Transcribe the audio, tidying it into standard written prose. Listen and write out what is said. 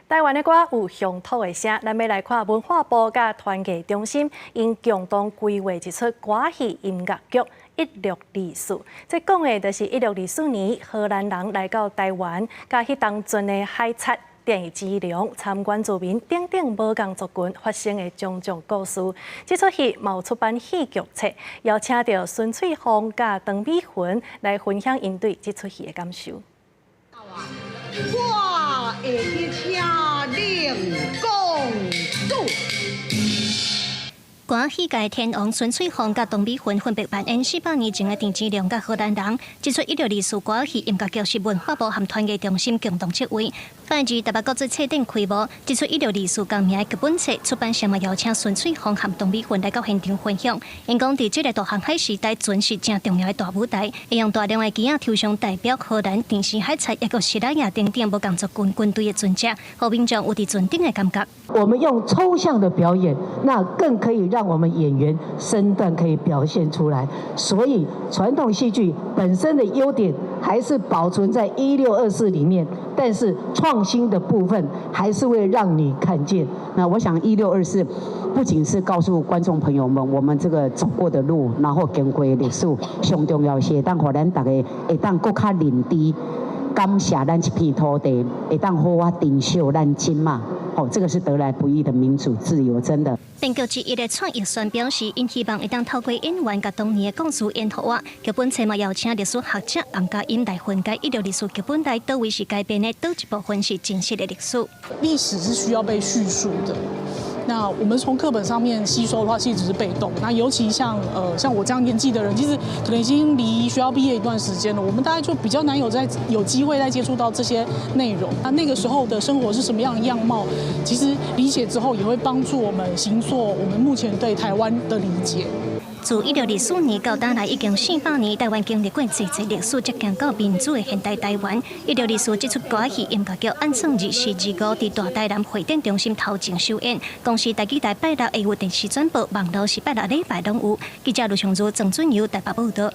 台湾的歌有乡土的声，咱要来看文化部甲团结中心因共同规划一出歌戏音乐剧《1624》。这讲的就是1624年荷兰人来到台湾，甲迄当阵的海贼、电资良、参观住民等等无共族群发生的种种故事。这出戏嘛有出版戏剧册，邀请到孙翠凤甲唐美云来分享因对这出戏的感受。我会去请领公主。歌戏界天王孙翠凤甲唐美云分别扮演400年前的电资良甲荷兰人。这出1624歌戏音乐剧是文化部和团结中心共同策划。5日台北国际册展开幕，这出1624同名的剧本册出版社嘛邀请孙翠凤和唐美云来到现场分享。因讲伫这个大航海时代，船是正重要的大舞台，会用大量的机仔抽象代表荷兰、电视海贼，也个希腊雅等等无共族群军队的船只，互民众有伫船顶的感觉。我们用抽象的表演，那更可以让我们演员身段可以表现出来。所以传统戏剧本身的优点还是保存在1624里面，但是创新的部分还是会让你看见。那我想1624不仅是告诉观众朋友们我们这个走过的路，然后经过的历史，上重要是当互咱大家会当更加认知，感谢咱这片土地，会当好啊珍惜咱今嘛。这个是得来不易的民主自由，真的。编剧之一的创意宣表示，因希望会当透过演员甲当年的故事演互我。剧本册嘛邀请历史学者王家英来分解1624剧本内倒位是改编的，倒一部分是真实的历史。历史是需要被叙述的。那我们从课本上面吸收的话，其实只是被动。那尤其像我这样年纪的人，其实可能已经离学校毕业一段时间了，我们大概就比较难有机会再接触到这些内容。那个时候的生活是什么样的样貌，其实理解之后也会帮助我们形塑我们目前对台湾的理解。自1624年到当来已经400年，台湾经历过济历史，才行到民主的现代台湾。1624这出歌戏音乐剧按算24日5伫大台南会展中心头前首演，同时台记台拜6会有电视转播，网络是拜6礼拜拢有。记者卢尚如、郑准佑台北报道。